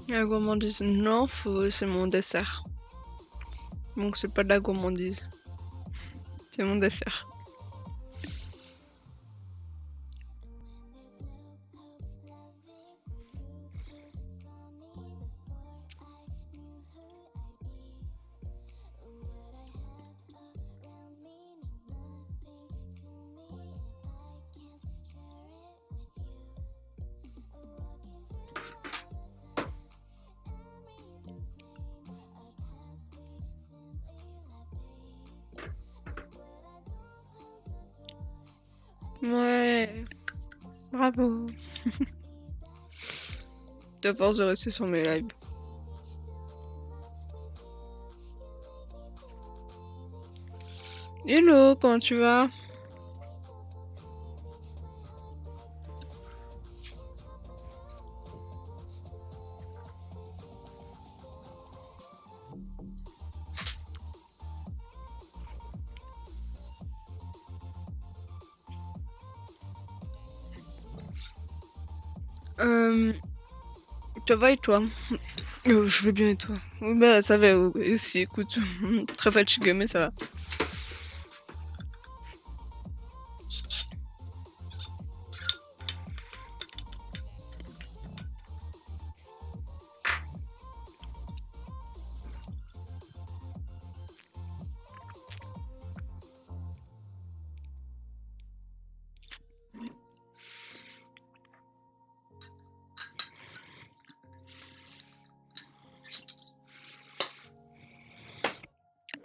La gourmandise, non, c'est mon dessert. Donc c'est pas de la gourmandise. C'est mon dessert. Ouais, bravo. De force de rester sur mes lives. Hello, comment tu vas? Ça va et toi? Je vais bien et toi? Oui, bah ça va aussi, écoute. Très fatigué, mais ça va.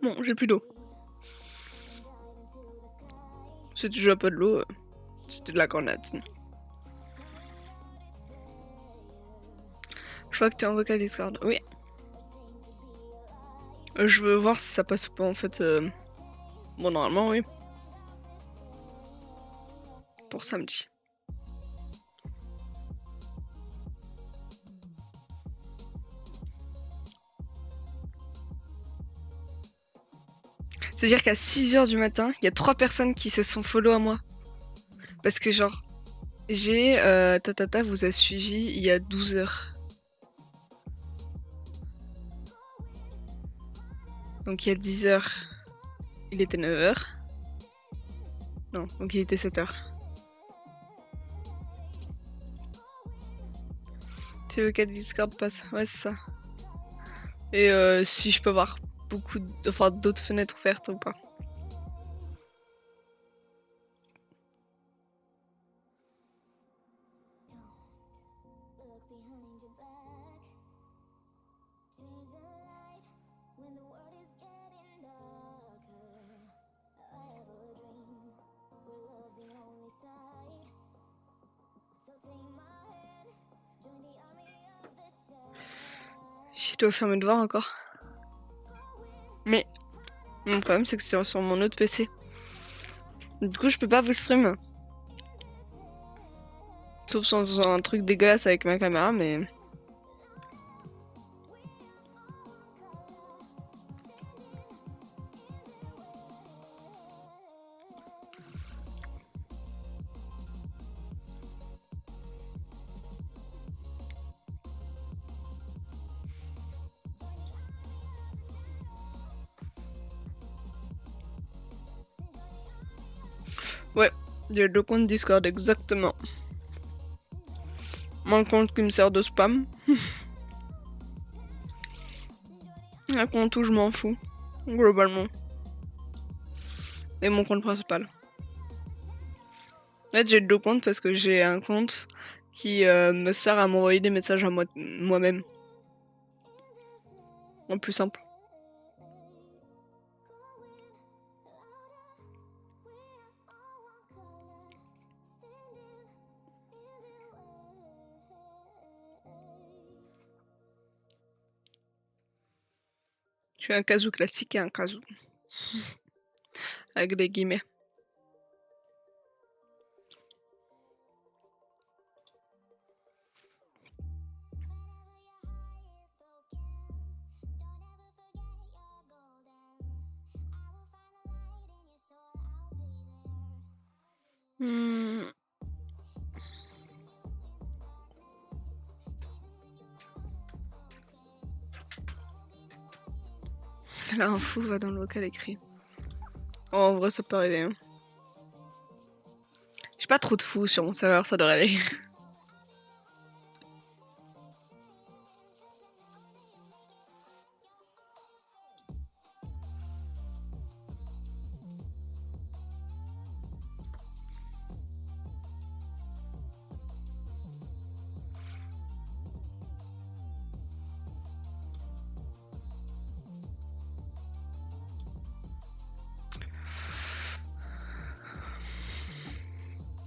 Bon, j'ai plus d'eau. C'est déjà pas de l'eau, c'était de la grenadine. Je vois que t'es en vocal Discord. Oui. Je veux voir si ça passe ou pas en fait. Bon, normalement, oui. Pour samedi. C'est-à-dire qu'à 6h du matin, il y a 3 personnes qui se sont follow à moi. Parce que genre, j'ai... Tatata vous a suivi il y a 12h. Donc il y a 10h, il était 9h. Non, donc il était 7h. Tu veux qu'à Discord passe? Ouais, c'est ça. Et si je peux voir beaucoup... Enfin, d'autres fenêtres ouvertes ou pas. Je dois faire mes devoirs encore. Mais mon problème, c'est que c'est sur mon autre PC. Du coup, je peux pas vous stream. Sauf en faisant un truc dégueulasse avec ma caméra, mais... Ouais, j'ai 2 comptes Discord, exactement. Un compte qui me sert de spam. Un compte où je m'en fous, globalement. Et mon compte principal. En fait, j'ai 2 comptes parce que j'ai un compte qui me sert à m'envoyer des messages à moi-même. En plus simple. Je suis un casou classique et un casou. Avec des guillemets. Hmm. La info va dans le vocal écrit. Oh, en vrai, ça peut arriver. Hein. J'ai pas trop de fous sur mon serveur, ça devrait aller.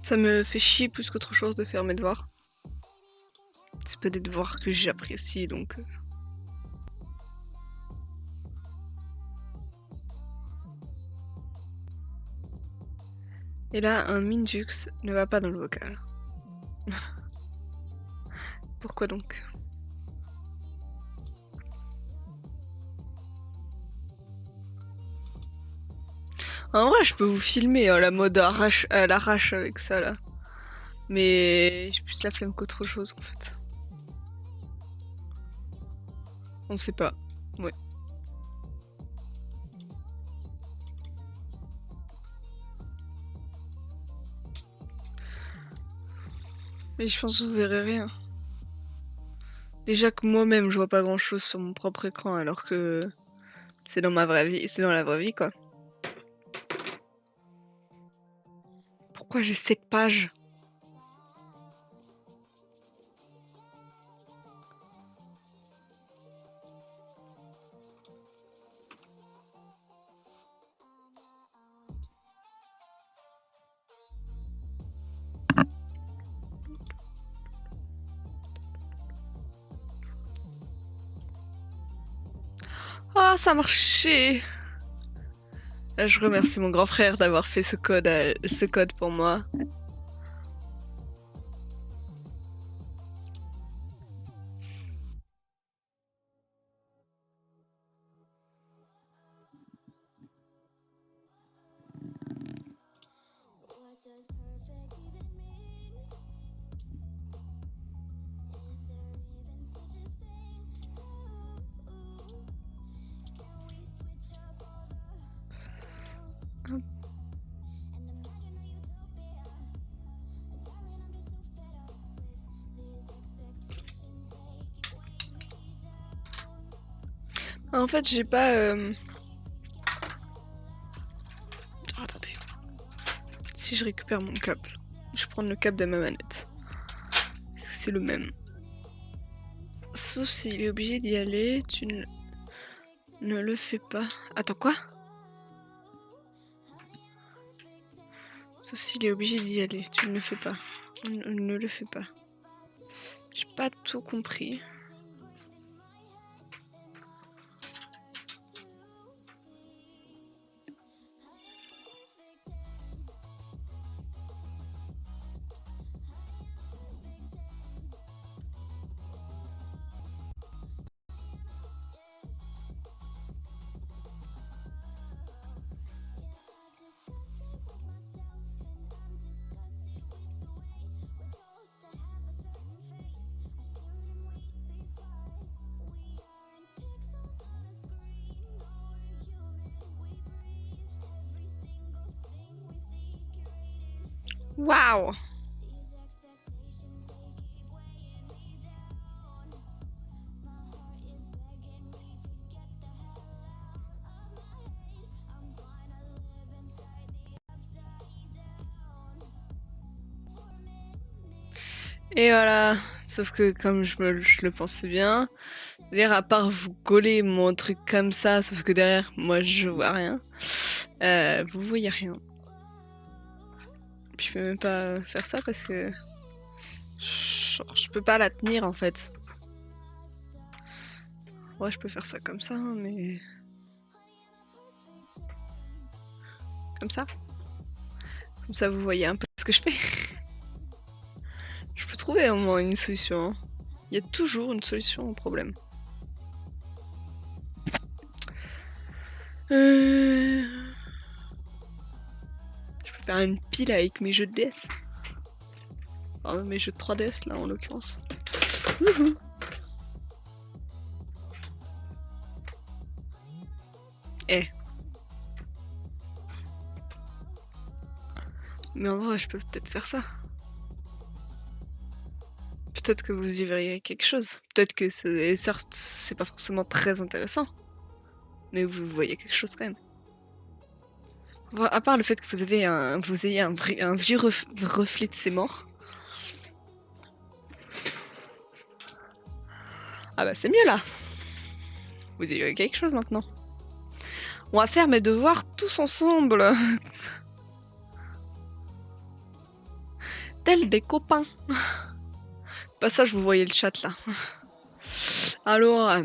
Ça me fait chier plus qu'autre chose de faire mes devoirs. C'est pas des devoirs que j'apprécie, donc... Et là, un Minjux ne va pas dans le vocal. Pourquoi donc? En vrai, je peux vous filmer la mode à l'arrache avec ça là. Mais j'ai plus la flemme qu'autre chose en fait. On sait pas. Ouais. Mais je pense que vous verrez rien. Déjà que moi-même je vois pas grand chose sur mon propre écran alors que c'est dans ma vraie vie, c'est dans la vraie vie quoi. Pourquoi j'ai 7 pages? Ah, ça a marché! Là, je remercie mon grand frère d'avoir fait ce code pour moi. En fait, j'ai pas... Oh, attendez. Si je récupère mon câble, je prends le câble de ma manette. Est-ce que c'est le même? Sauf s'il est obligé d'y aller, tu ne le fais pas. Attends, quoi? Sauf s'il est obligé d'y aller, tu ne le fais pas. Ne le fais pas. J'ai pas tout compris. Waouh! Et voilà, sauf que comme je le pensais bien, c'est-à-dire à part vous coller mon truc comme ça, sauf que derrière, moi je vois rien, vous voyez rien. Puis je peux même pas faire ça parce que je peux pas la tenir en fait. Ouais, je peux faire ça comme ça, hein, mais... Comme ça. Comme ça vous voyez un peu ce que je fais. Je peux trouver au moins une solution. Hein. Il y a toujours une solution au problème. Je peux faire une pile avec mes jeux de DS. Enfin, mes jeux de 3DS là en l'occurrence. Eh. Mais en vrai, je peux peut-être faire ça. Peut-être que vous y verriez quelque chose. Peut-être que certes, c'est pas forcément très intéressant. Mais vous voyez quelque chose quand même. Bon, à part le fait que vous ayez un vieux reflet de ses morts. Ah bah c'est mieux là. Vous y voyez quelque chose maintenant. On va faire mes devoirs tous ensemble. Tels des copains. Bah ça, je vous voyais le chat là. Alors...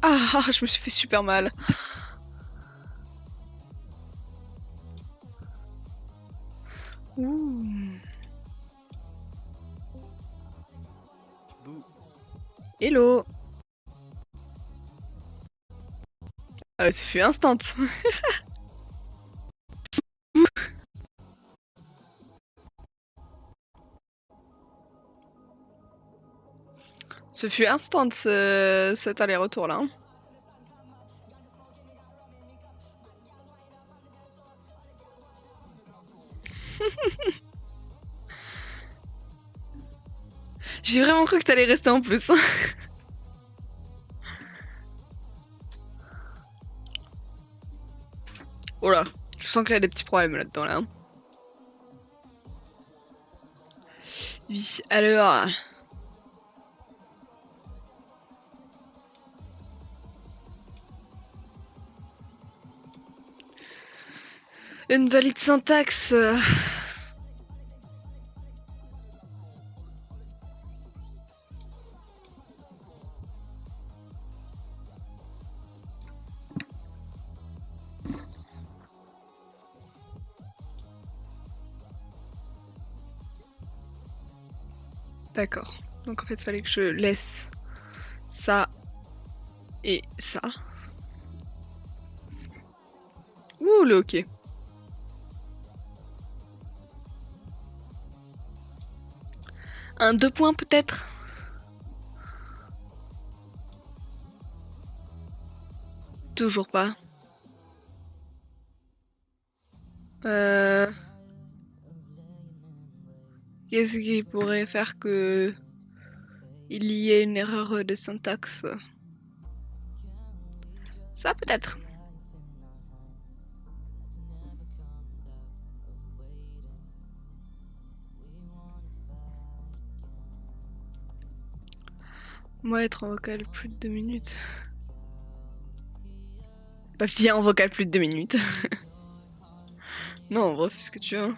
Ah, je me suis fait super mal. Ouh. Hello. Ça fut instant. Ce fut instant cet aller-retour là. Hein. J'ai vraiment cru que t'allais rester en plus. Oh là, je sens qu'il y a des petits problèmes là-dedans là. Oui, alors... Une valide syntaxe. D'accord. Donc en fait, il fallait que je laisse ça et ça. Ouh, le hockey. Un 2 points peut-être. Toujours pas. Qu'est-ce qui pourrait faire que il y ait une erreur de syntaxe? Ça peut-être. Moi, être en vocal plus de 2 minutes. Bah, viens en vocal plus de 2 minutes. Non, en vrai, fais ce que tu veux.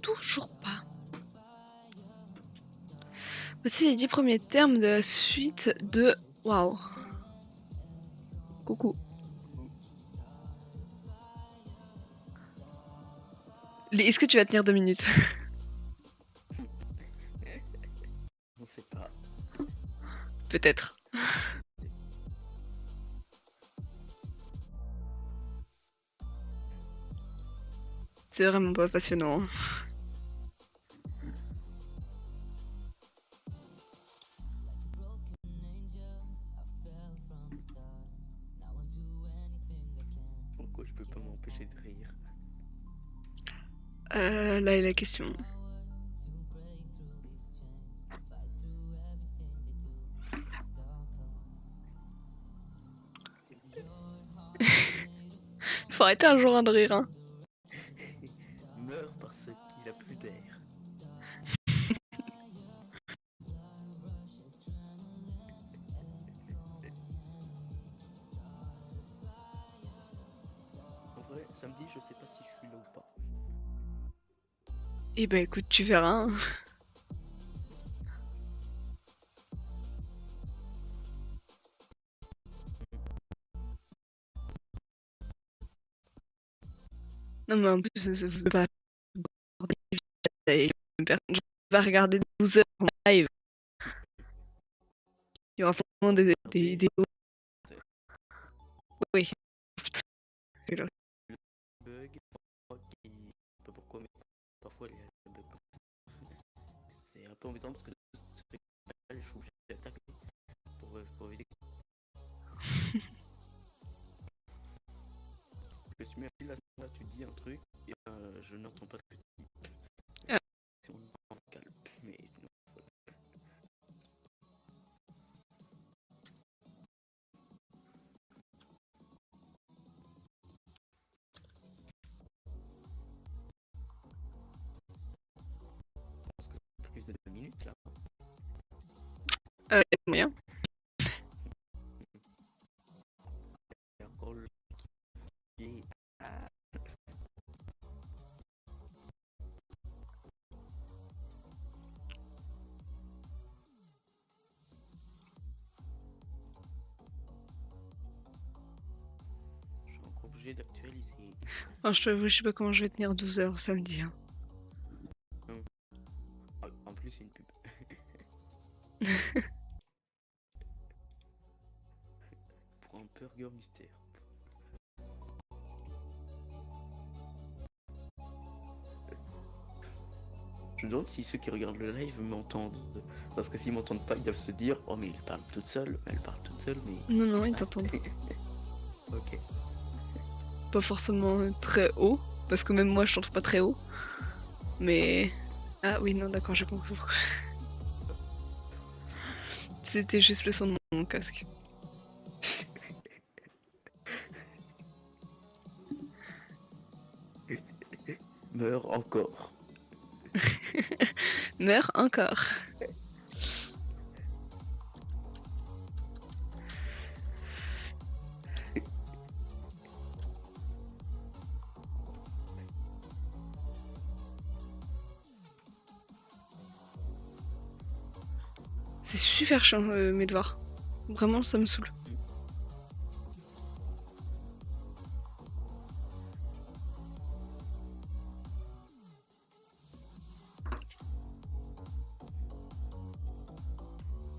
Toujours pas. Voici les 10 premiers termes de la suite de... Waouh. Coucou. Est-ce que tu vas tenir 2 minutes? On sait pas. Peut-être. C'est vraiment pas passionnant. Pourquoi je peux pas m'empêcher de rire? Là est la question. Faut arrêter un jour de rire, hein. Meurt parce qu'il a plus d'air. En vrai, samedi, je sais pas si je suis là ou pas. Eh ben écoute, tu verras. Hein. Non mais en plus, vous pas je vais regarder 12 heures en live. Il y aura forcément des... Oui. Bug. parfois il y a des bugs comme ça. C'est un peu embêtant parce que je suis obligé d'attaquer pour éviter que tu mets là, tu dis un truc et je n'entends pas ce que tu dis. Ah. Si on est en calme, mais sinon. Je pense que c'est plus de 2 minutes là. Moyen. Il y a encore le qui est. Je suis encore obligé d'actualiser. Enfin, je t'avoue, je sais pas comment je vais tenir 12 heures samedi. Hein. En plus, c'est une pub. Pour un burger mystère. Je me demande si ceux qui regardent le live m'entendent. Parce que s'ils m'entendent pas, ils doivent se dire oh, mais il parle toute seule. Elle parle toute seule, mais. Non, non, ils t'entendent. Ok. Pas forcément très haut, parce que même moi je t'entends pas très haut. Mais. Ah oui, non, d'accord, j'ai compris pourquoi. C'était juste le son de mon casque. Meurs encore. Meurs encore. C'est super chiant mes devoirs. Vraiment, ça me saoule.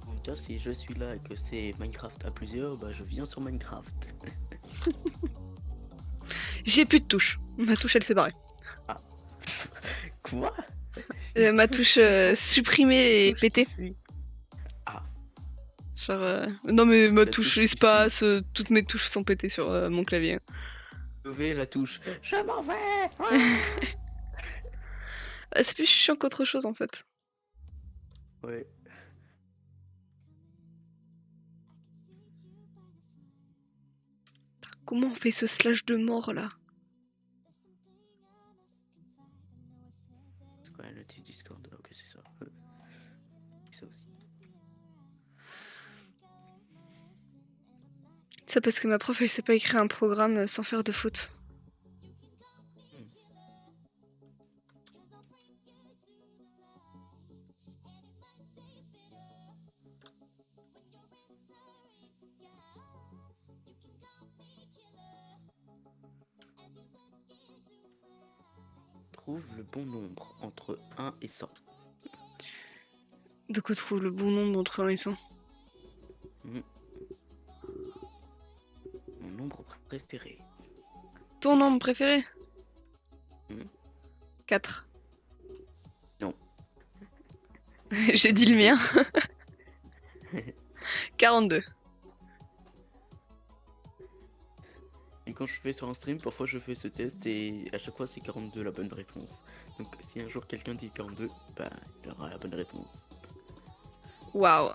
En tout cas, si je suis là et que c'est Minecraft à plusieurs, bah je viens sur Minecraft. J'ai plus de touche. Ma touche elle s'est barrée. Quoi? Ma touche supprimée et pétée. Ah. Genre. Non, mais ma La touche touche espace, toutes mes touches sont pétées sur mon clavier. Levez la touche. Je m'en vais. C'est plus chiant qu'autre chose en fait. Ouais. Comment on fait ce slash de mort là? C'est quoi la notice Discord? Ok, c'est ça. Ça aussi. Ça parce que ma prof elle sait pas écrire un programme sans faire de faute. Trouve le bon nombre entre 1 et 100. De quoi trouve le bon nombre entre 1 et 100? Mon nombre préféré. Ton nombre préféré? 4. Non. J'ai dit le mien. 42. Et quand je fais sur un stream, parfois je fais ce test et à chaque fois c'est 42 la bonne réponse. Donc si un jour quelqu'un dit 42, bah il aura la bonne réponse. Waouh.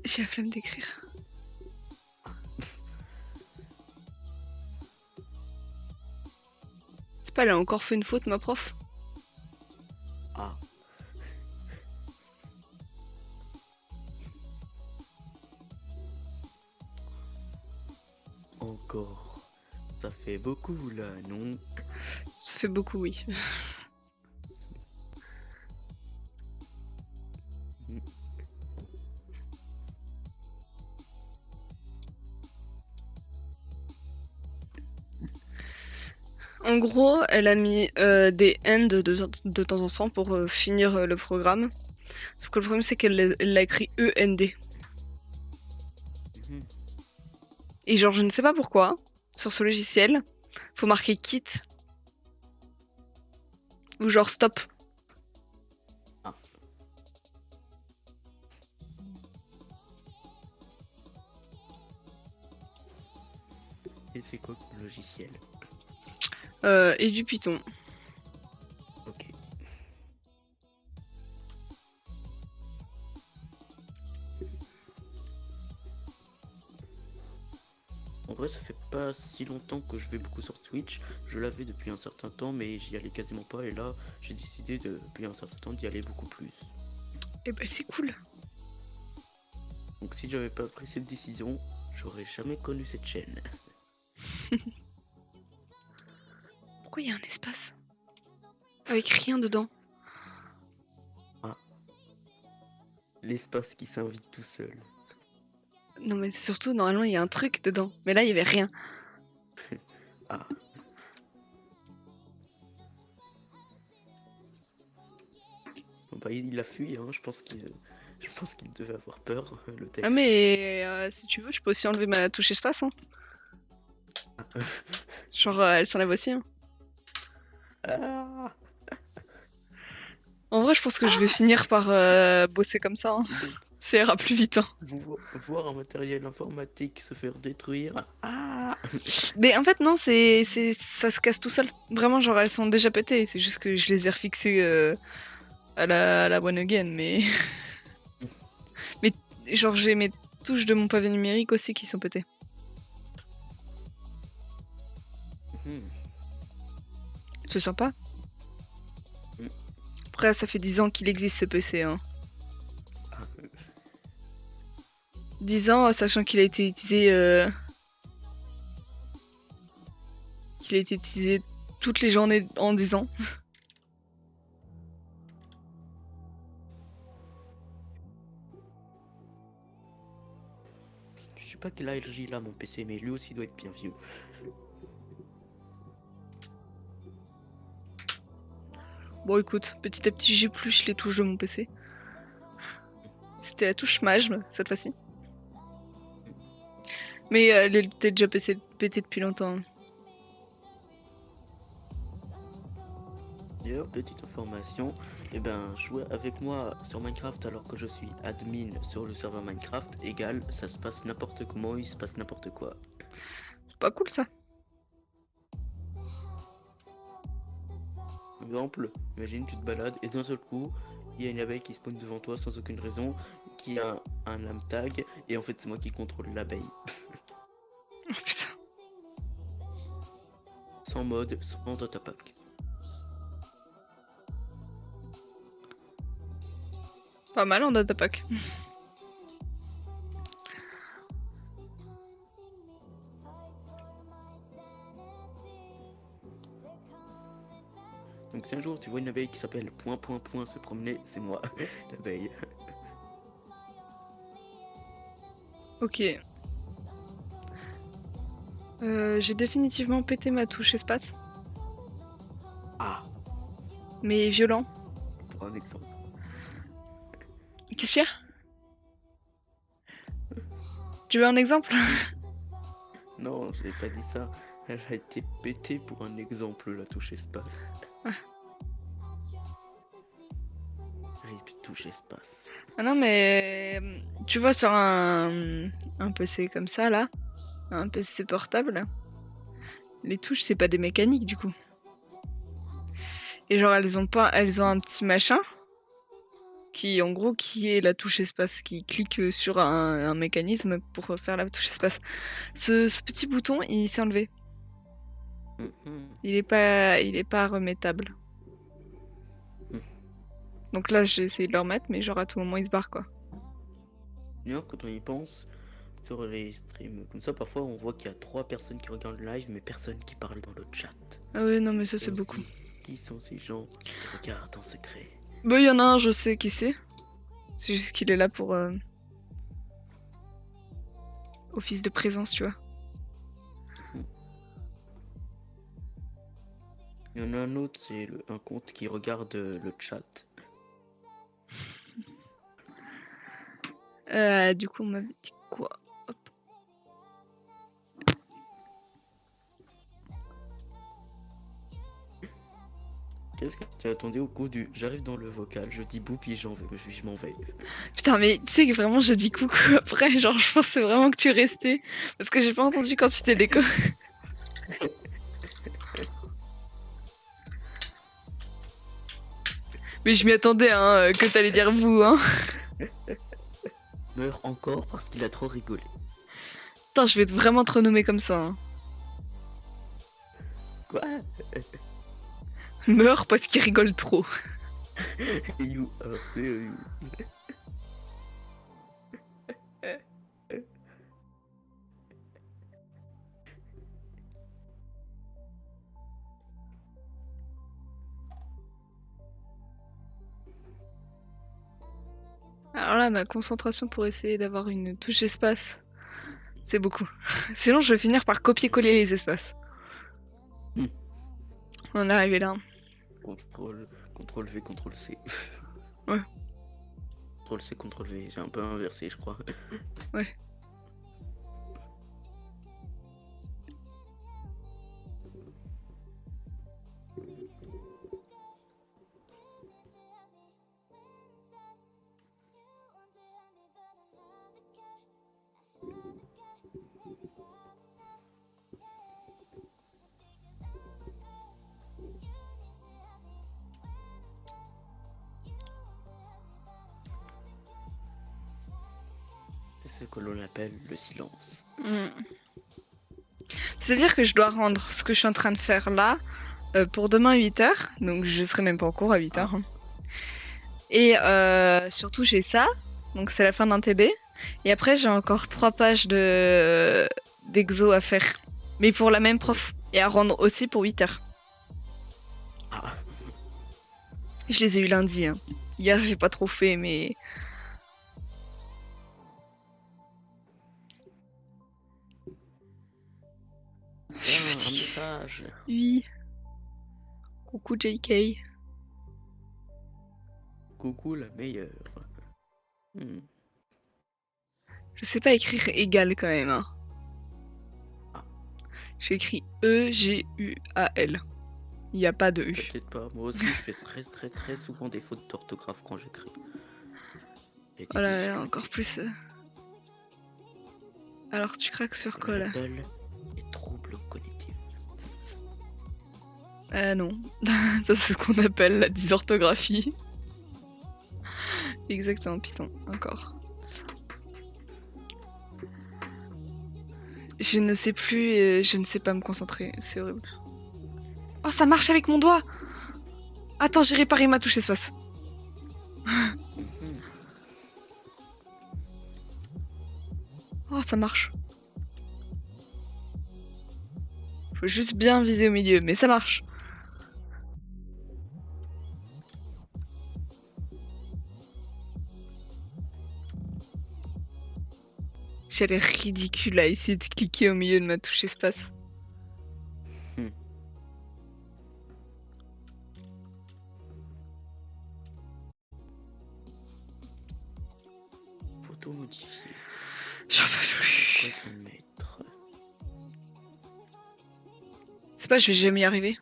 J'ai la flemme d'écrire. C'est pas, elle a encore fait une faute, ma prof? Ah. Encore. Ça fait beaucoup là, non? Ça fait beaucoup, oui. En gros, elle a mis des end de temps en temps pour finir le programme. Sauf que le problème, c'est qu'elle l'a écrit END. Et genre, je ne sais pas pourquoi, sur ce logiciel, faut marquer quitte Ou genre stop. Ah. Et c'est quoi comme logiciel? Et du Python. Ok. En vrai, ça fait pas si longtemps que je vais beaucoup sur Twitch. Je l'avais depuis un certain temps, mais j'y allais quasiment pas. Et là, j'ai décidé depuis un certain temps d'y aller beaucoup plus. Et bah c'est cool. Donc si j'avais pas pris cette décision, j'aurais jamais connu cette chaîne. Pourquoi il y a un espace avec rien dedans? Ah. L'espace qui s'invite tout seul. Non mais surtout, normalement, il y a un truc dedans. Mais là, il y avait rien. Ah. Bon, bah, il a fui, hein. Je pense qu'il devait avoir peur, le Ah texte. mais si tu veux, je peux aussi enlever ma touche espace. Hein. Genre, elle s'enlève aussi. Hein. Ah. En vrai, je pense que je vais finir par bosser comme ça. Hein. Ça ira plus vite. Hein. Voir un matériel informatique se faire détruire. Ah. Mais en fait, non, ça se casse tout seul. Vraiment, genre, elles sont déjà pétées. C'est juste que je les ai refixées à la one again. Mais... mais genre, j'ai mes touches de mon pavé numérique aussi qui sont pétées. C'est sympa. Après, ça fait 10 ans qu'il existe ce PC. Hein. 10 ans, sachant qu'il a été utilisé... qu'il a été utilisé toutes les journées en 10 ans. Je sais pas quel âge il a mon PC, mais lui aussi doit être bien vieux. Bon, écoute, petit à petit, j'épluche les touches de mon PC. C'était la touche Maj, cette fois-ci. Mais elle était déjà pétée depuis longtemps. D'ailleurs, petite information, eh ben, jouer avec moi sur Minecraft alors que je suis admin sur le serveur Minecraft égale ça se passe n'importe comment, il se passe n'importe quoi. C'est pas cool ça. Exemple, imagine tu te balades et d'un seul coup, il y a une abeille qui spawn devant toi sans aucune raison, qui a un name tag, et en fait c'est moi qui contrôle l'abeille. Oh putain. Sans mode, sans datapack. Pas mal en datapack. Donc si un jour tu vois une abeille qui s'appelle point point point se promener, c'est moi, l'abeille. Ok. J'ai définitivement pété ma touche espace. Ah, Mais violent. pour un exemple. Qu'est-ce qu'il y a? Tu veux un exemple? Non, j'ai pas dit ça. Elle a été pétée pour un exemple, la touche espace. Ah. RIP touche espace. Ah non, mais tu vois, sur un PC comme ça, là, un PC portable, les touches, c'est pas des mécaniques du coup. Et genre, elles ont un petit machin qui, en gros, qui est la touche espace, qui clique sur un mécanisme pour faire la touche espace. Ce petit bouton, il s'est enlevé. Il est pas remettable. Donc là, j'ai essayé de le remettre, mais genre à tout moment, il se barre quoi. D'ailleurs, quand on y pense, sur les streams comme ça, parfois on voit qu'il y a 3 personnes qui regardent le live, mais personne qui parle dans le chat. Ah ouais, non, mais ça, Et c'est on se beaucoup. dit, qui sont ces gens qui regardent en secret? Bah, il y en a un, je sais qui c'est. C'est juste qu'il est là pour office de présence, tu vois. Il y en a un autre, c'est un compte qui regarde le chat. Du coup, on m'avait dit quoi? Hop. Qu'est-ce que tu attendais au coup du j'arrive dans le vocal, je dis boup, puis je m'en vais. Putain, mais tu sais que vraiment, je dis coucou après. Genre, je pensais vraiment que tu restais. Parce que j'ai pas entendu quand tu t'es déco. Mais je m'y attendais, hein, que t'allais dire vous, hein. Meurt encore parce qu'il a trop rigolé. Putain, je vais vraiment te renommer comme ça. Hein. Quoi? Meurs parce qu'il rigole trop. You are serious. Alors là, ma concentration pour essayer d'avoir une touche espace, c'est beaucoup. Sinon, je vais finir par copier-coller les espaces. On est arrivé là. Contrôle V, contrôle C. Ouais. Contrôle C, contrôle V. J'ai un peu inversé, je crois. Ouais. C'est ce que l'on appelle le silence. C'est-à-dire que je dois rendre ce que je suis en train de faire là pour demain 8h. Donc je serai même pas en cours à 8h. Hein. Et surtout j'ai ça. Donc c'est la fin d'un TD. Et après j'ai encore 3 pages d'exo à faire. Mais pour la même prof. Et à rendre aussi pour 8h. Ah. Je les ai eu lundi. Hein. Hier j'ai pas trop fait mais... Je suis fatiguée. Oui. Coucou JK. Coucou la meilleure. Je sais pas écrire égal quand même. Hein. Ah. J'ai écrit E-G-U-A-L. Il n'y a pas de U. T'inquiète pas, moi aussi je fais très souvent des fautes d'orthographe quand j'écris. Oh là là, encore plus. Alors tu craques sur quoi là? Les troubles cognitifs. Non. Ça c'est ce qu'on appelle la dysorthographie. Exactement, Python, encore. Je ne sais plus, je ne sais pas me concentrer, c'est horrible. Oh, ça marche avec mon doigt! Attends, j'ai réparé ma touche espace. Oh, ça marche. Faut juste bien viser au milieu, mais ça marche. J'ai l'air ridicule à essayer de cliquer au milieu de ma touche espace. Photo modifiée. J'en peux plus. Mettre. C'est pas, je vais jamais y arriver.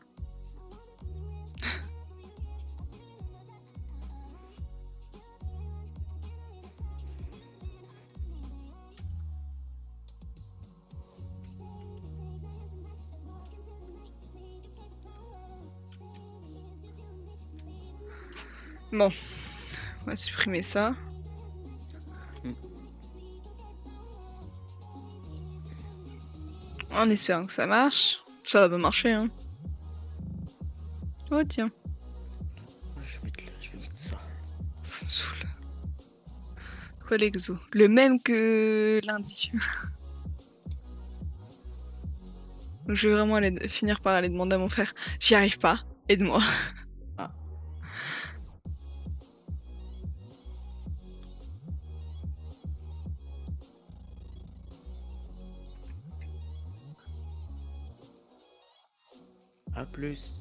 Bon, on va supprimer ça. En espérant que ça marche. Ça va marcher, hein. Oh tiens. Je vais mettre ça. Ça me saoule. Quoi l'exo? Le même que lundi. Donc je vais vraiment finir par aller demander à mon frère. J'y arrive pas, aide-moi. Ah. A plus.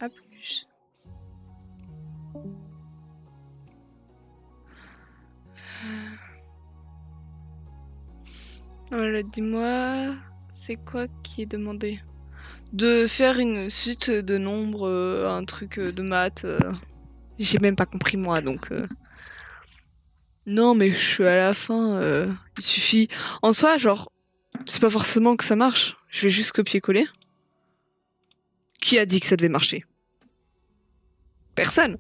À plus. Voilà, dis-moi, c'est quoi qui est demandé? de faire une suite de nombres, un truc de maths. J'ai même pas compris moi, donc. Non, mais je suis à la fin. Il suffit. En soi, genre, c'est pas forcément que ça marche. Je vais juste copier-coller. Qui a dit que ça devait marcher? Personne.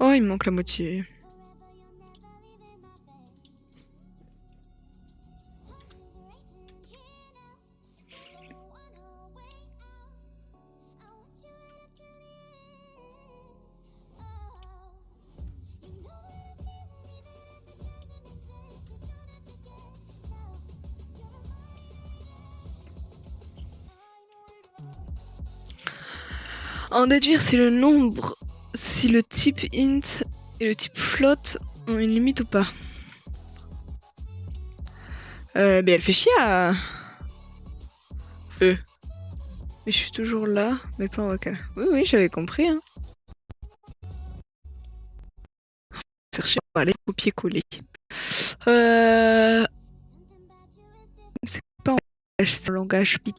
Oh, il me manque la moitié. En déduire si le nombre, si le type int et le type float ont une limite ou pas. Mais elle fait chier à... Mais je suis toujours là, mais pas en vocal. Oui, oui, j'avais compris. Hein. Chercher, on va aller copier-coller. C'est pas en langage, c'est en langage Python.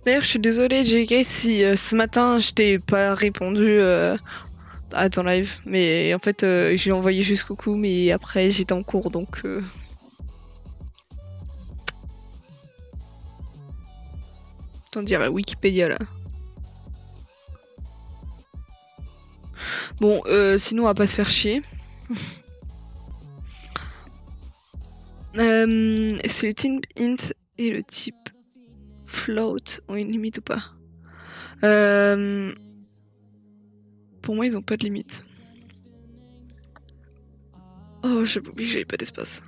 D'ailleurs, je suis désolée, JK, si ce matin je t'ai pas répondu à ton live. Mais en fait, j'ai envoyé juste coucou, mais après j'étais en cours donc. T'en dirais Wikipédia là. Bon, sinon on va pas se faire chier. Est-ce que le type int et le type float ont une limite ou pas? Pour moi, ils ont pas de limite. Oh, j'avais oublié que j'avais pas d'espace.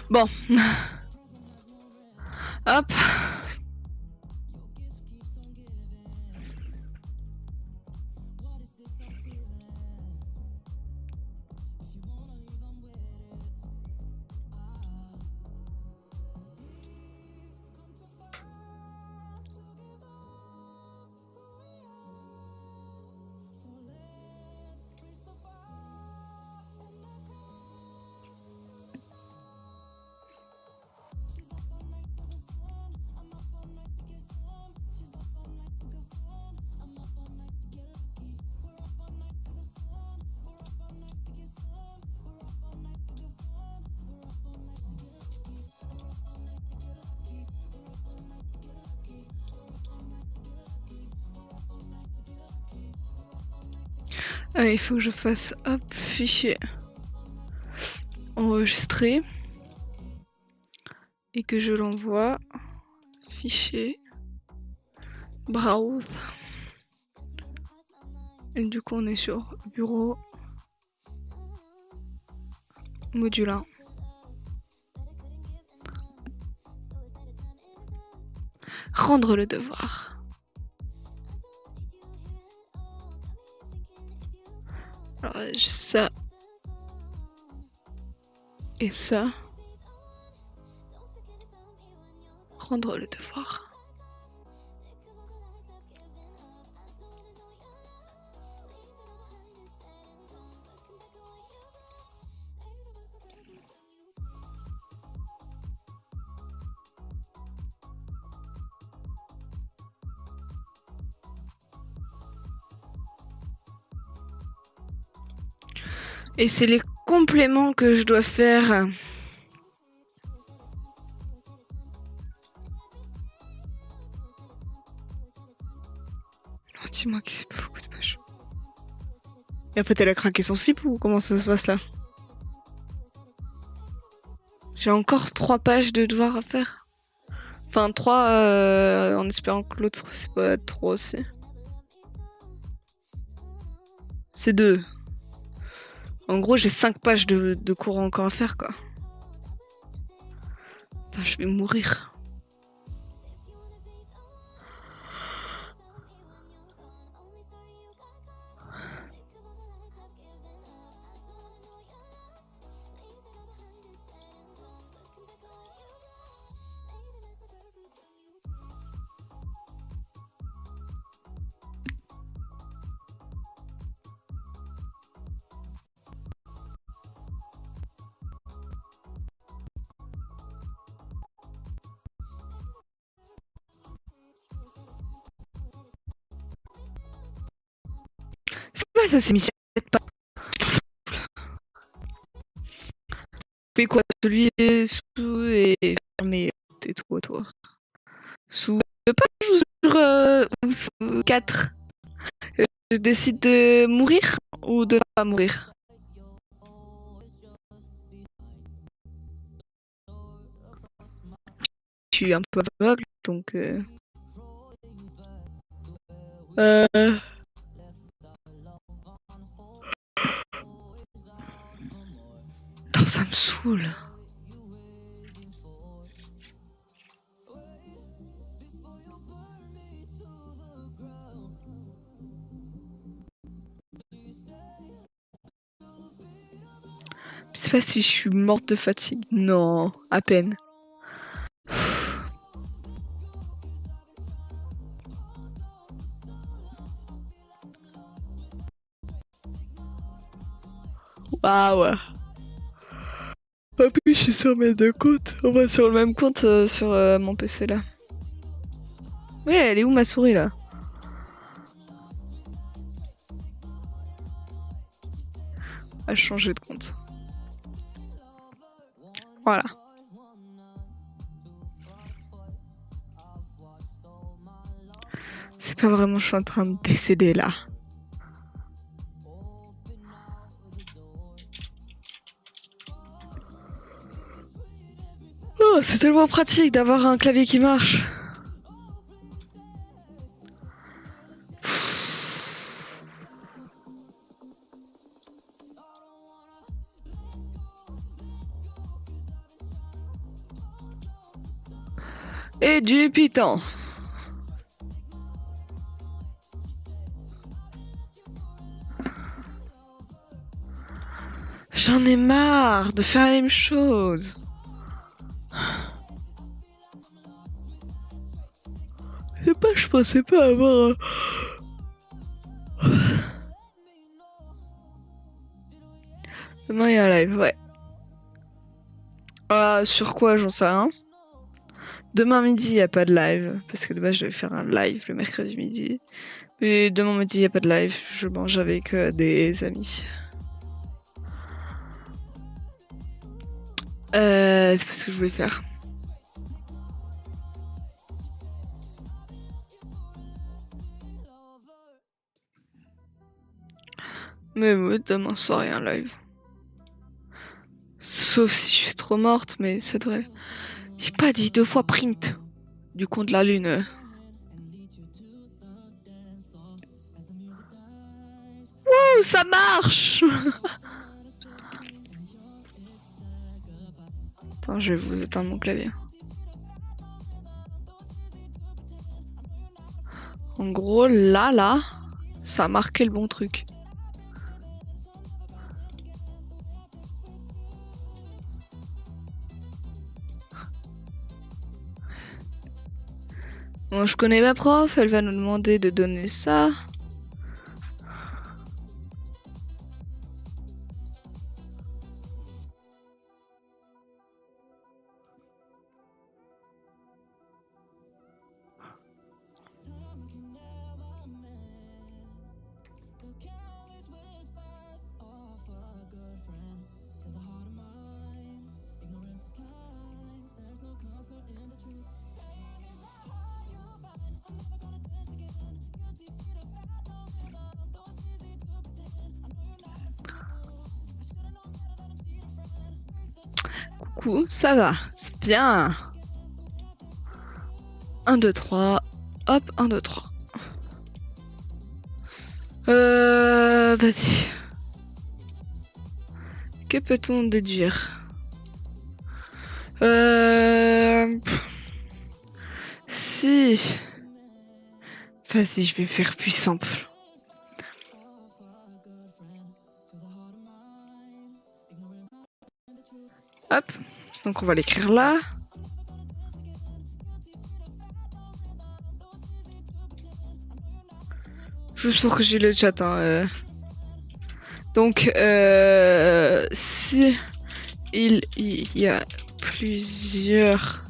Bon. Hop. Il faut que je fasse hop, fichier enregistré et que je l'envoie. Fichier browse. Et du coup, on est sur bureau module 1. Rendre le devoir. Alors, juste ça. Et ça. Rendre le devoir. Et c'est les compléments que je dois faire. Oh, dis-moi que c'est pas beaucoup de pages. Et en fait, elle a craqué son slip ou comment ça se passe là? J'ai encore 3 pages de devoirs à faire. Enfin, 3 en espérant que l'autre c'est pas trop aussi. C'est 2. En gros, j'ai 5 pages de cours encore à faire, quoi. Putain, je vais mourir. C'est pas ça, c'est mission. Pas. Fais quoi? Celui sous et fermé. Tais-toi, toi. Sous page ou sous 4. Je décide de mourir ou de pas mourir. Je suis un peu aveugle, donc... Putain, ça me saoule. Je sais pas si je suis morte de fatigue. Non, à peine. Waouh. Ah puis je suis sur mes 2 comptes. On va sur le même compte sur mon PC là. Oui, elle est où ma souris là? À changer de compte. Voilà. C'est pas vraiment je suis en train de décéder là. Oh, c'est tellement pratique d'avoir un clavier qui marche. Et du Python. J'en ai marre de faire la même chose. Je pensais pas avoir... Demain il y a un live, ouais. Sur quoi, j'en sais rien. Demain midi, il n'y a pas de live. Parce que de base, je devais faire un live le mercredi midi. Et demain midi, il n'y a pas de live. Je mange avec des amis. C'est pas ce que je voulais faire. Mais ouais, demain soir, il y a un live. Sauf si je suis trop morte, mais ça devrait... J'ai pas dit 2 fois print du compte de la lune. Wouh, ça marche. Attends, je vais vous éteindre mon clavier. En gros, là, ça a marqué le bon truc. Bon, je connais ma prof, elle va nous demander de donner ça. coup, ça va. C'est bien. 1, 2, 3. Hop, 1, 2, 3. Vas-y. Que peut-on déduire? Si. Vas-y, je vais faire plus simple. Hop. Donc on va l'écrire là. Juste pour que j'ai le chat. Hein, Donc, si il y a plusieurs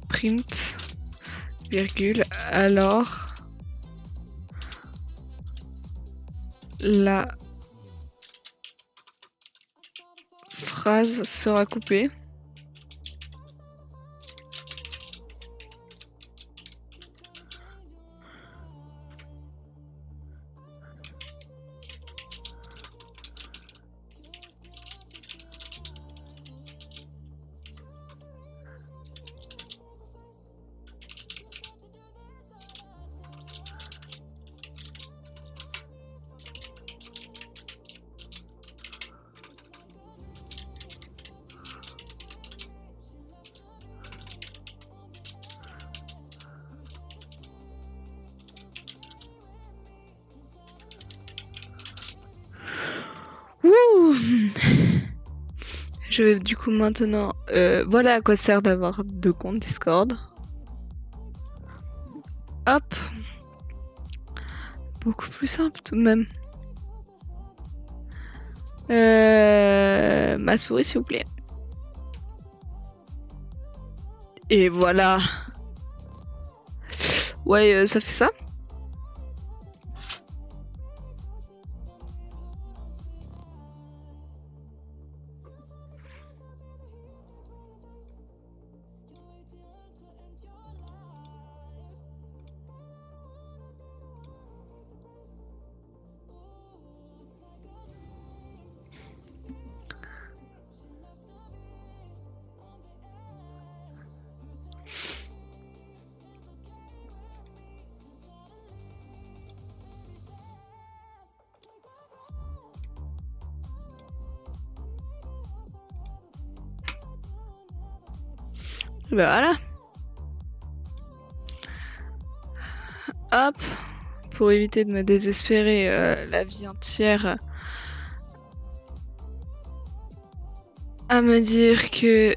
print, virgule, alors la phrase sera coupée. Ouh. Je vais du coup maintenant... voilà à quoi sert d'avoir 2 comptes Discord. Hop. Beaucoup plus simple tout de même. Ma souris s'il vous plaît. Et voilà. Ouais, ça fait ça. Ben voilà. Hop. Pour éviter de me désespérer la vie entière à me dire que...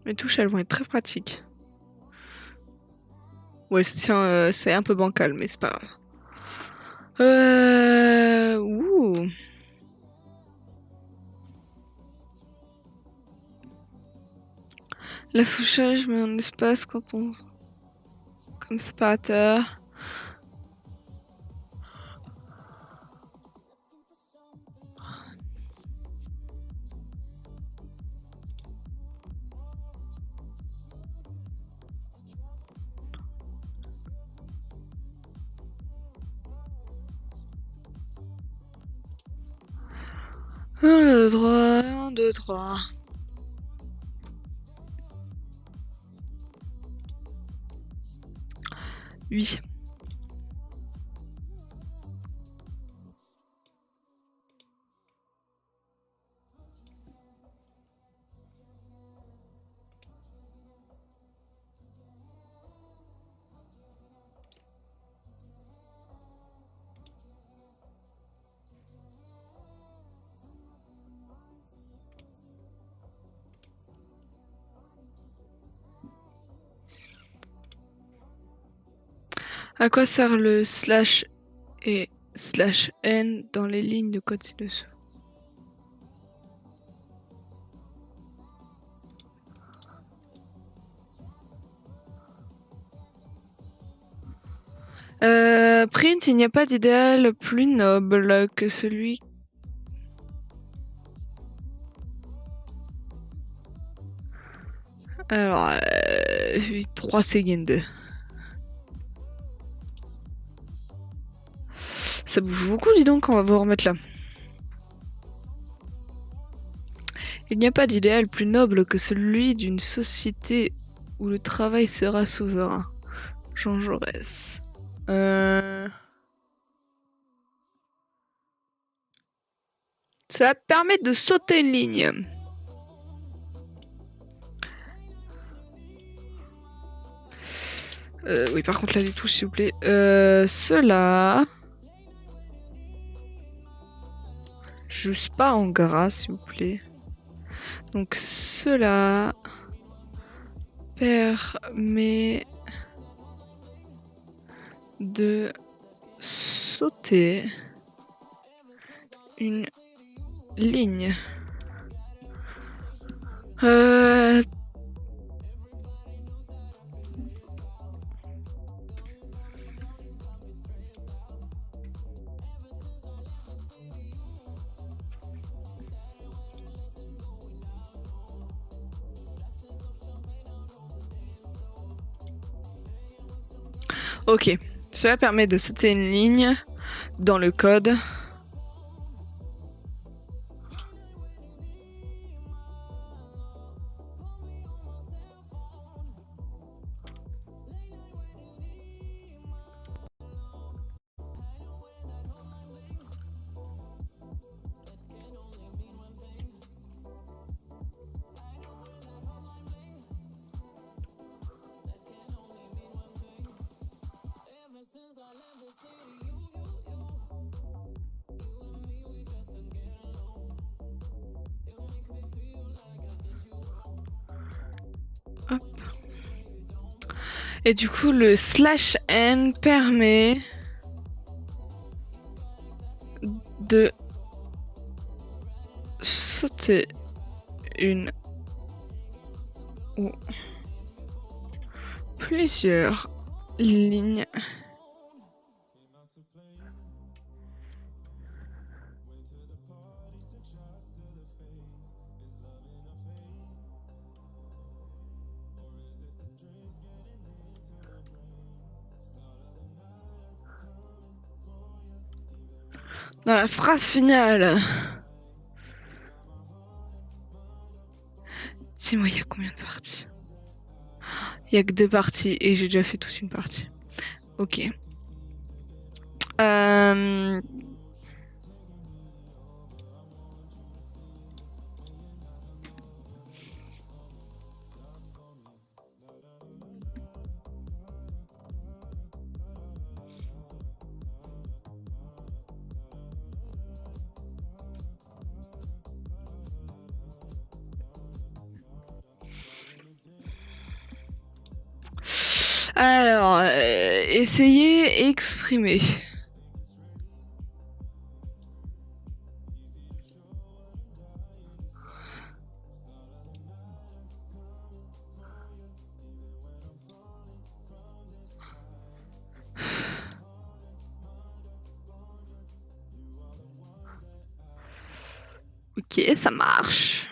mes touches, elles vont être très pratiques. Ouais, tiens, c'est un peu bancal, mais c'est pas grave. Ouh. L'affouchage met un espace quand on... comme séparateur. Un, deux, trois, 1, 2, 3. Oui. À quoi sert le slash et /n dans les lignes de code ci-dessous. Print, il n'y a pas d'idéal plus noble que celui. Alors, 3 secondes. Ça bouge beaucoup, dis donc, on va vous remettre là. Il n'y a pas d'idéal plus noble que celui d'une société où le travail sera souverain. Jean Jaurès. Ça permet de sauter une ligne. Oui, par contre, là, des touches, s'il vous plaît. Cela. Juste pas en gras, s'il vous plaît. Donc, cela permet de sauter une ligne. Ok, cela permet de sauter une ligne dans le code. Hop. Et du coup, le /n permet de sauter une ou plusieurs lignes. Dans la phrase finale. Dis-moi, il y a combien de parties? Il y a que 2 parties et j'ai déjà fait toute une partie. Ok. Alors, essayez exprimer. Ok, ça marche.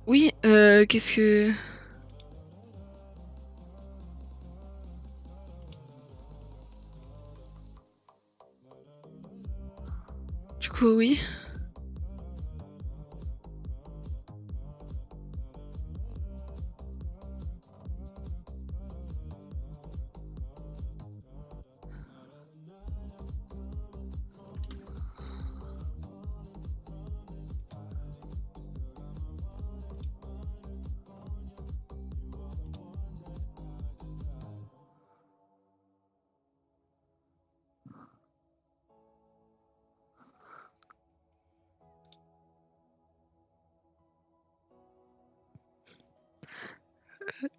Oui, qu'est-ce que... Du coup, oui. «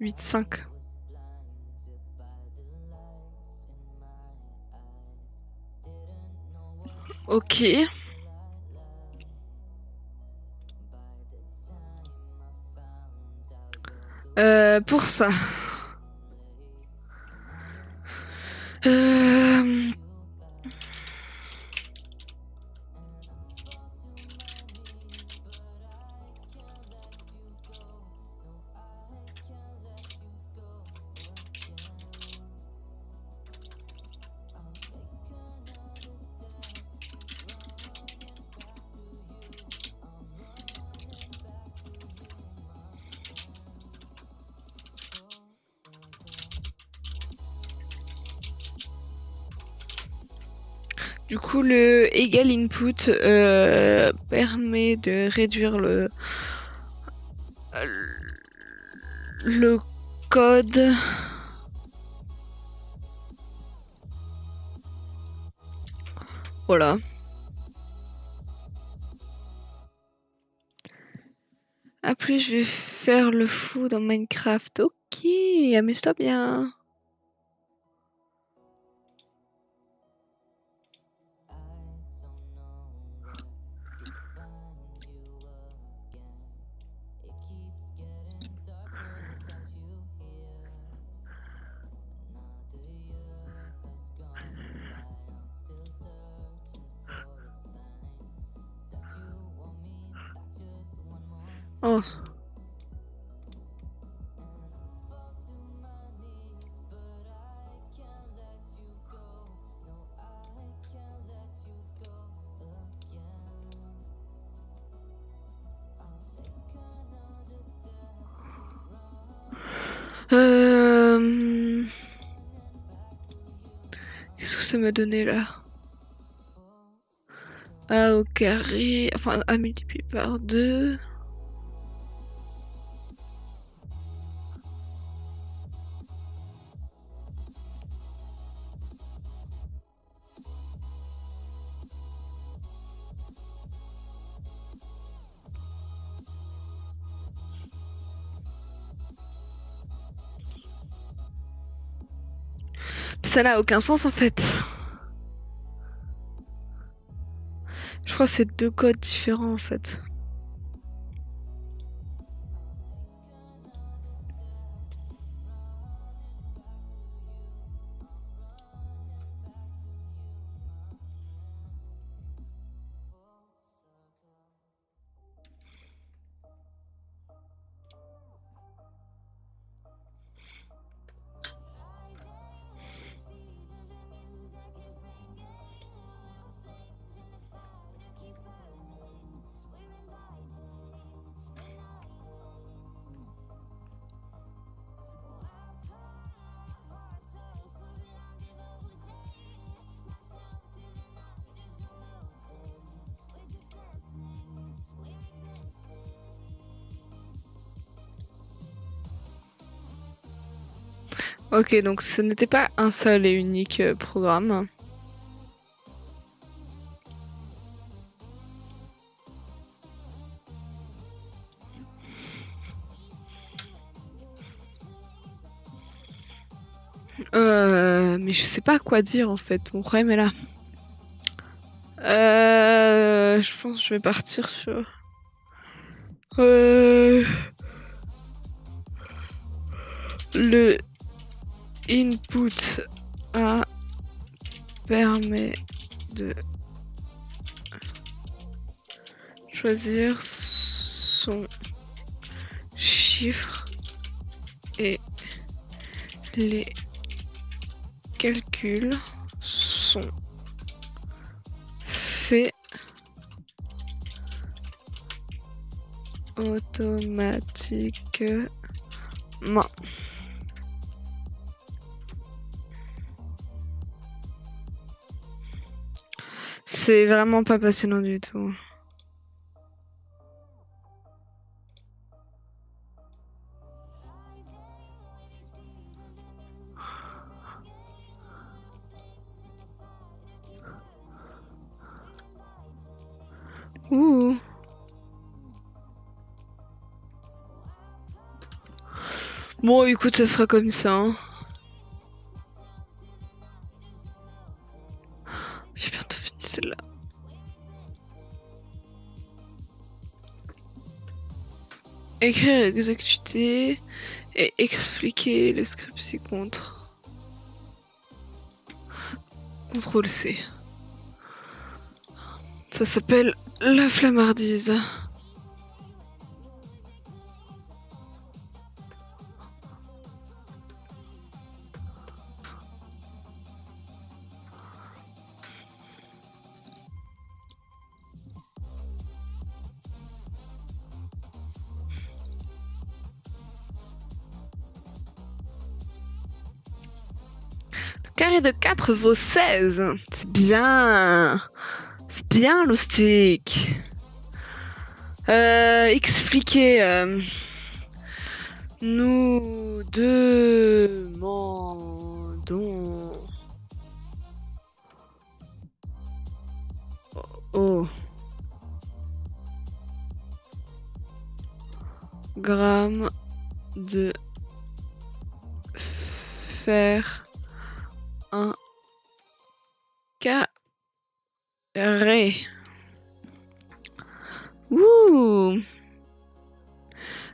8, 5. Ok. Pour ça. Euh, Du coup, le egal input permet de réduire le code. Voilà. Après, je vais faire le fou dans Minecraft. Ok, amuse-toi bien. Oh. Qu'est-ce que ça m'a donné là? A au carré, enfin A multiplié par 2. Ça n'a aucun sens en fait. Je crois que c'est deux codes différents en fait. Ok, donc ce n'était pas un seul et unique programme. Mais je sais pas quoi dire en fait. Mon problème est là. Je pense que je vais partir sur. Le input A permet de choisir son chiffre et les calculs sont faits automatiquement. C'est vraiment pas passionnant du tout. Ouh. Bon, écoute, ça sera comme ça. Hein. J'ai bientôt fini celle-là. Écrire, exécuter et expliquer le script ci-contre. CTRL C. Ça s'appelle la flemmardise. Carré de 4 vaut 16. C'est bien. C'est bien, Loustic. Expliquer. Nous demandons au gramme de faire un carré. Ouh!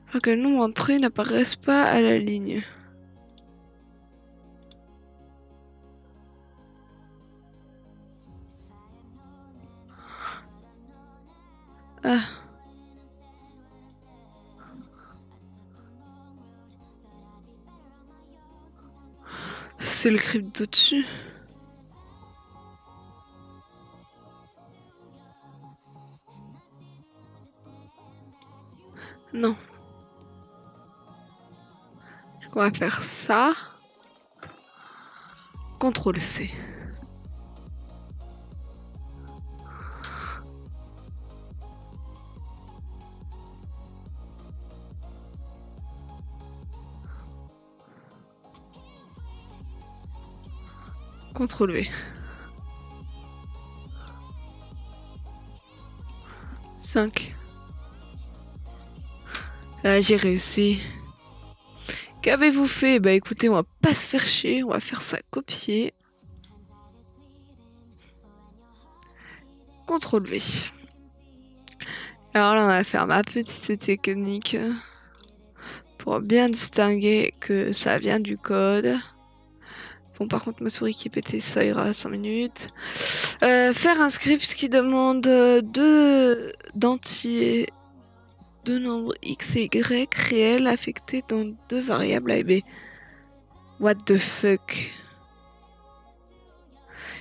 Faut que le nombre entré n'apparaisse pas à la ligne. Ah. C'est le crypte d'au-dessus. Non. On va faire ça. CTRL C. CTRL V. 5. Ah, j'ai réussi. Qu'avez-vous fait? Bah écoutez, on va pas se faire chier, on va faire ça copier. CTRL V. Alors là, on va faire ma petite technique pour bien distinguer que ça vient du code. Bon, par contre, ma souris qui est pétée, ça ira 5 minutes. Faire un script qui demande d'entiers de nombres x et y réels affectés dans deux variables A et B. What the fuck?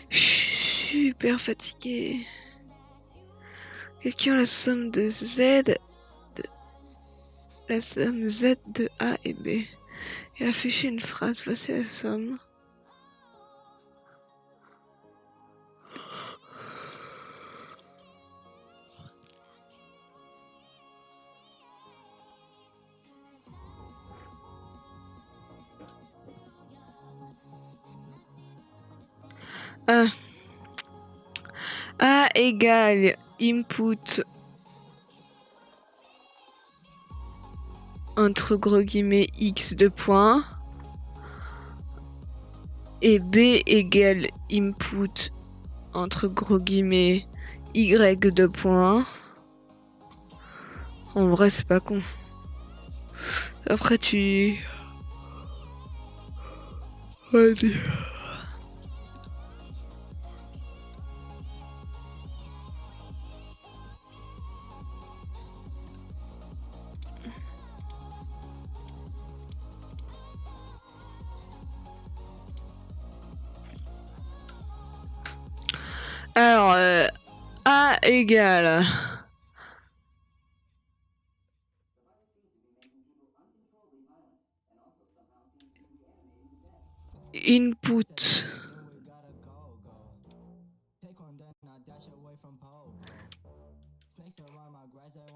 Je suis super fatiguée. Quelqu'un la somme de Z la somme Z de A et B et afficher une phrase. Voici la somme. A égale input entre gros guillemets x de points et B égale input entre gros guillemets y de points. En vrai, c'est pas con. Après, tu... Vas-y. Alors, A égale input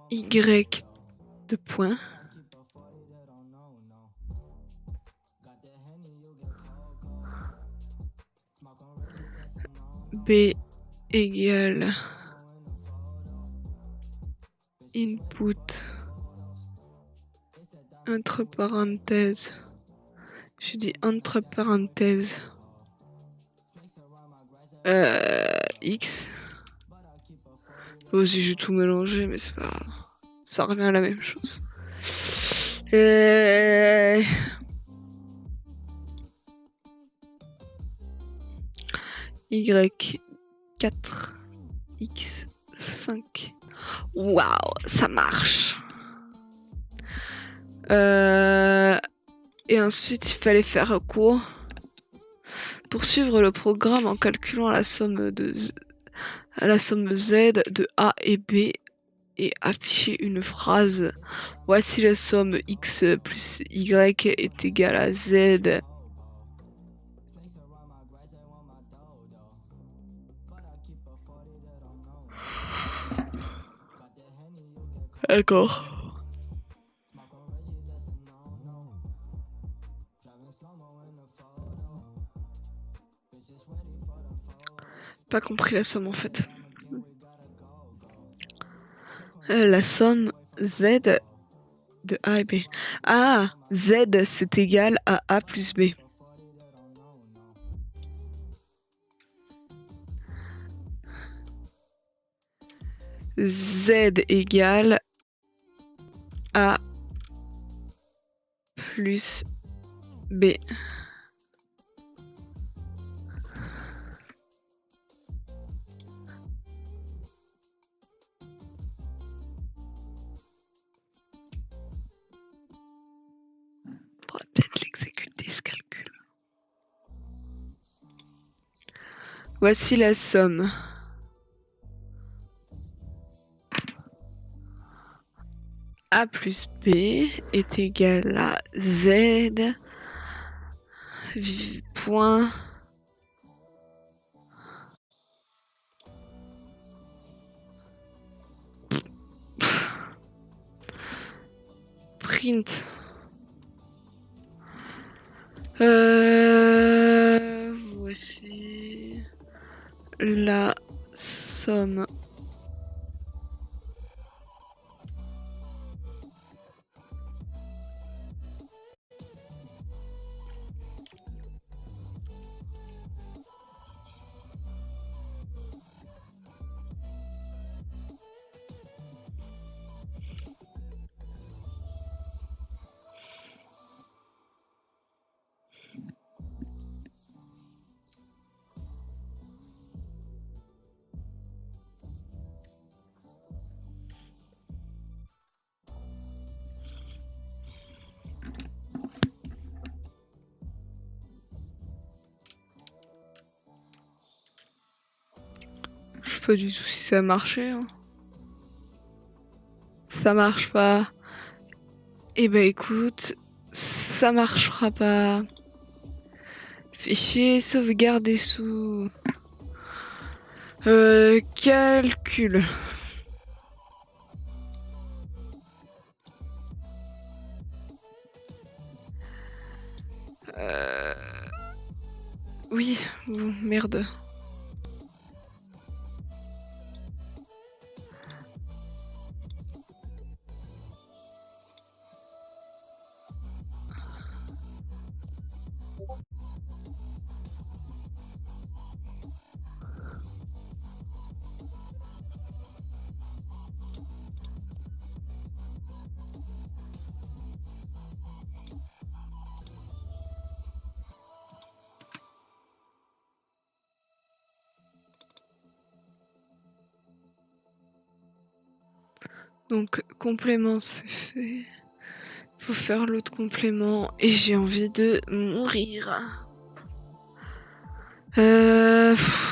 y de points B égale input entre parenthèses. Je dis entre parenthèses X. Aussi j'ai tout mélangé mais c'est pas grave. Ça revient à la même chose. Y4 X5. Waouh, ça marche. Et ensuite, il fallait faire quoi? Poursuivre le programme en calculant la somme Z de A et B et afficher une phrase. Voici la somme X plus Y est égale à Z. D'accord. Pas compris la somme en fait. La somme Z de A et B. Ah, Z c'est égal à A plus B. Z égale A plus B. On pourrait peut-être l'exécuter ce calcul. Voici la somme. A plus B est égal à Z point print. Voici la somme. Je sais pas du tout si ça a marché. Hein. Ça marche pas. Eh ben écoute, ça marchera pas. Fichier sauvegarder sous calcul. Oui, bon, merde. Donc complément c'est fait. Faut faire l'autre complément et j'ai envie de mourir. Pff.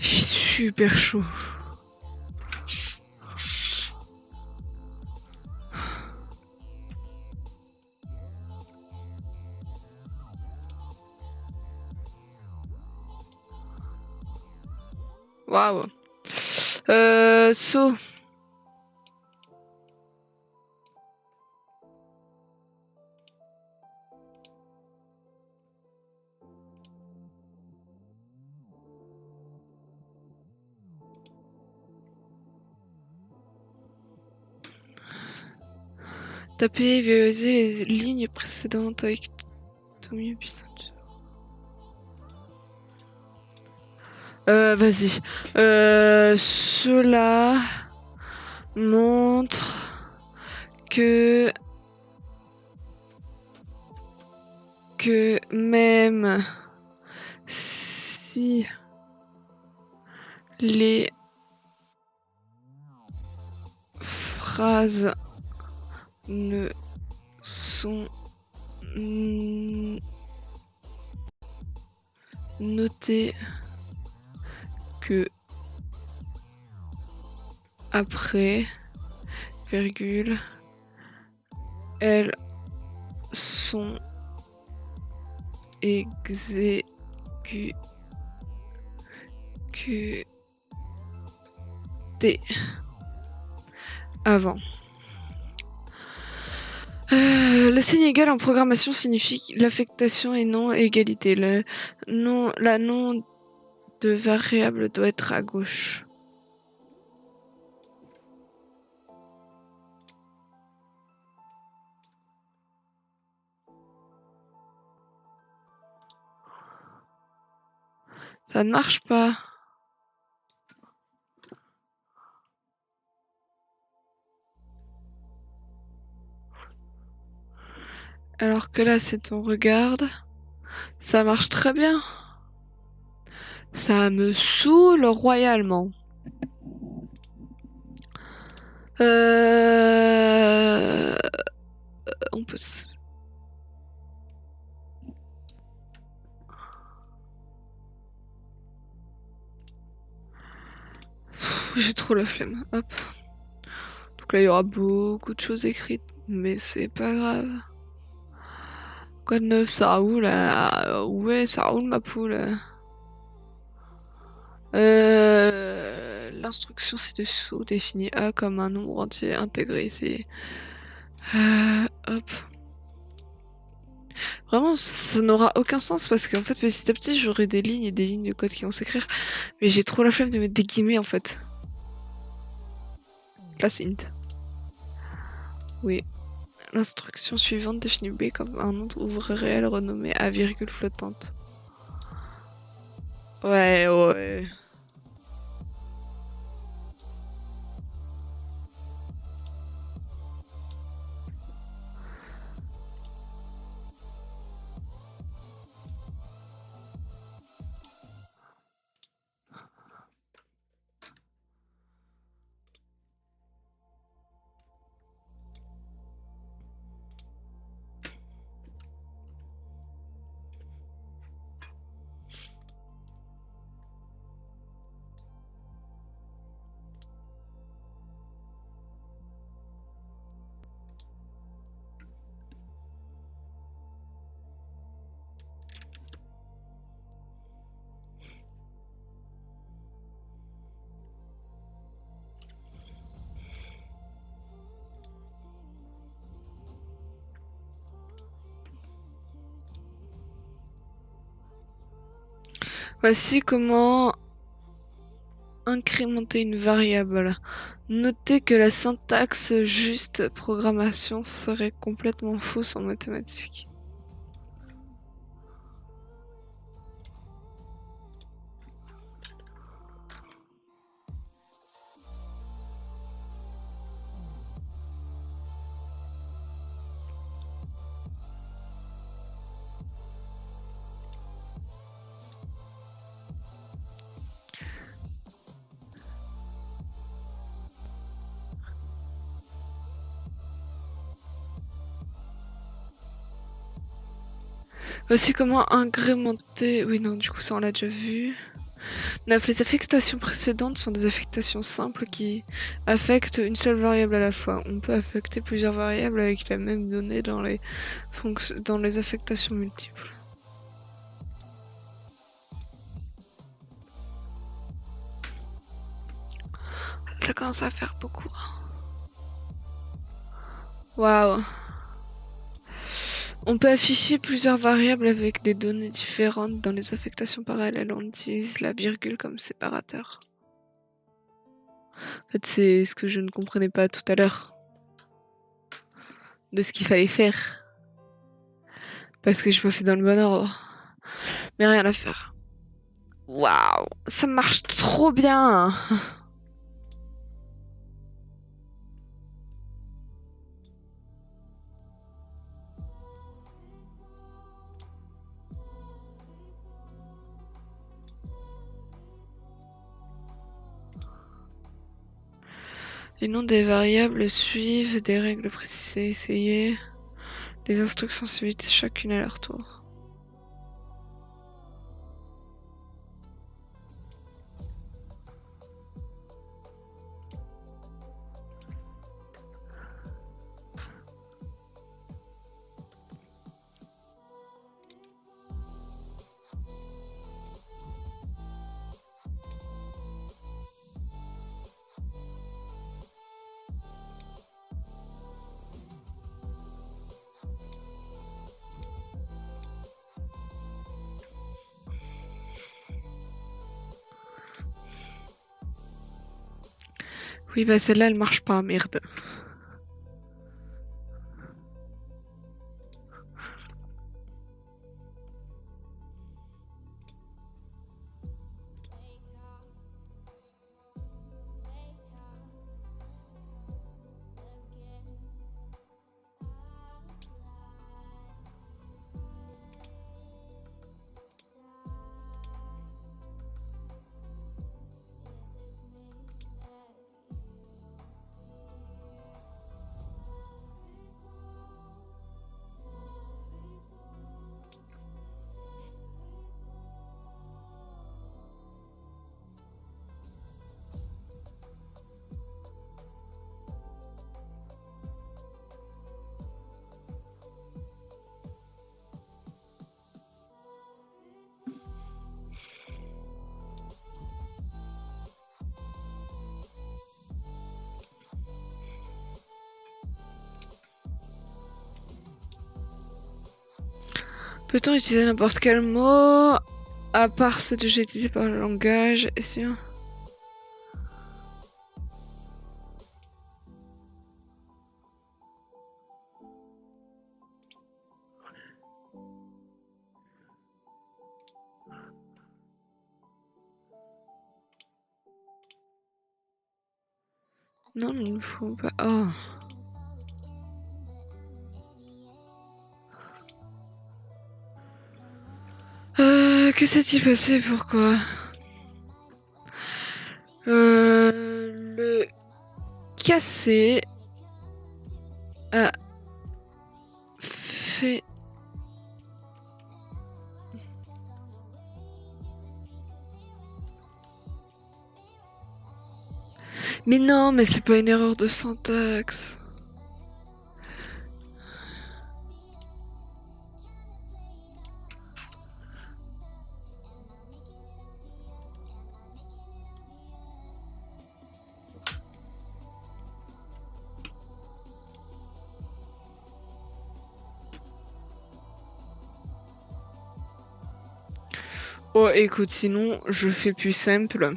J'ai super chaud. Waouh. So. Taper, visualiser les lignes précédentes avec Tommy putain. Vas-y. Cela montre que même si les phrases ne sont notées que après, virgule, elles sont exécutées avant. Le signe égal en programmation signifie l'affectation et non égalité. La nom de variable doit être à gauche. Ça ne marche pas. Alors que là, c'est on regarde. Ça marche très bien. Ça me saoule royalement. On peut... J'ai trop la flemme. Hop. Donc là, il y aura beaucoup de choses écrites. Mais c'est pas grave. Quoi de neuf, ça roule là? Ouais, ça roule ma poule. L'instruction ci-dessous définit A comme un nombre entier intégré ici. Hop. Vraiment, ça n'aura aucun sens parce qu'en fait, petit à petit, j'aurai des lignes et des lignes de code qui vont s'écrire. Mais j'ai trop la flemme de mettre des guillemets en fait. Place int. Oui. L'instruction suivante définit B comme un nombre ouvre réel renommé A virgule flottante. Ouais. Voici comment incrémenter une variable. Notez que la syntaxe juste programmation serait complètement fausse en mathématiques. Voici comment incrémenter... Oui, non, du coup, ça, on l'a déjà vu. 9. Les affectations précédentes sont des affectations simples qui affectent une seule variable à la fois. On peut affecter plusieurs variables avec la même donnée dans les affectations multiples. Ça commence à faire beaucoup. Waouh. On peut afficher plusieurs variables avec des données différentes dans les affectations parallèles. On utilise la virgule comme séparateur. En fait, c'est ce que je ne comprenais pas tout à l'heure de ce qu'il fallait faire. Parce que je pas fait dans le bon ordre. Mais rien à faire. Waouh, ça marche trop bien. Les noms des variables suivent des règles précisées. Essayez. Les instructions suivies chacune à leur tour. Oui, bah celle-là, elle marche pas, merde. Peut-on utiliser n'importe quel mot à part ceux déjà utilisés par le langage? Et sûr. Non, il ne faut pas. Oh. Que s'est-il passé? Pourquoi? Le cassé a fait. Mais non, mais c'est pas une erreur de syntaxe. Oh, écoute, sinon, je fais plus simple.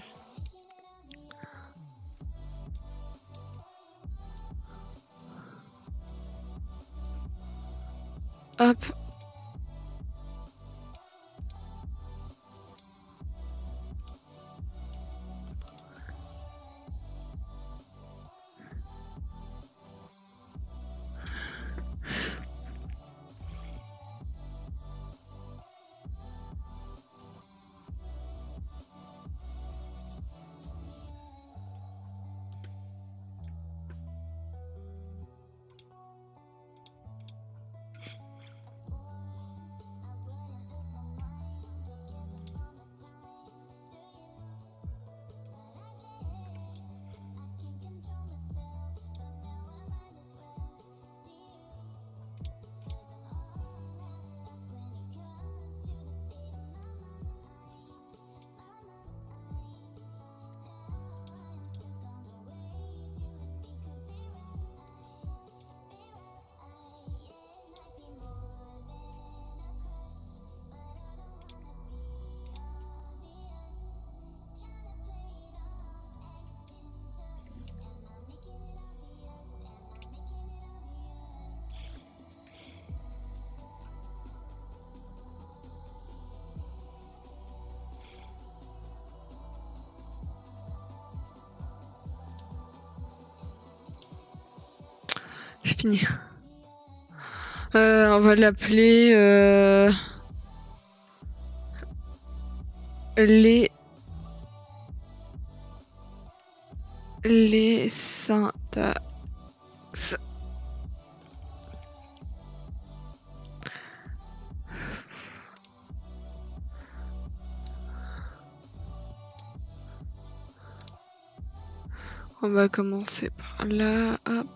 Hop. J'ai fini. On va l'appeler les syntaxes. On va commencer par là, hop.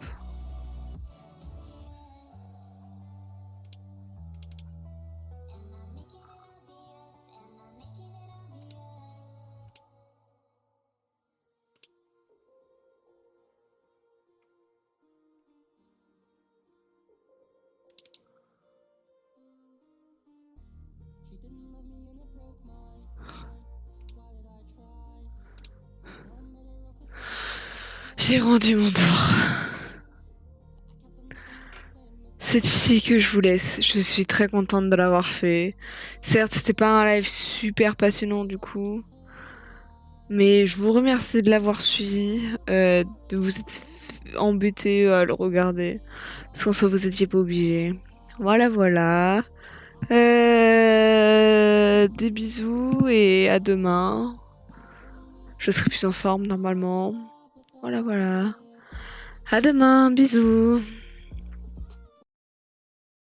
J'ai rendu mon tour. C'est ici que je vous laisse. Je suis très contente de l'avoir fait. Certes, c'était pas un live super passionnant du coup. Mais je vous remercie de l'avoir suivi, de vous être embêté à le regarder. Sans ça, vous étiez pas obligé. Voilà, voilà. Des bisous et à demain. Je serai plus en forme normalement. Voilà, voilà. À demain, bisous.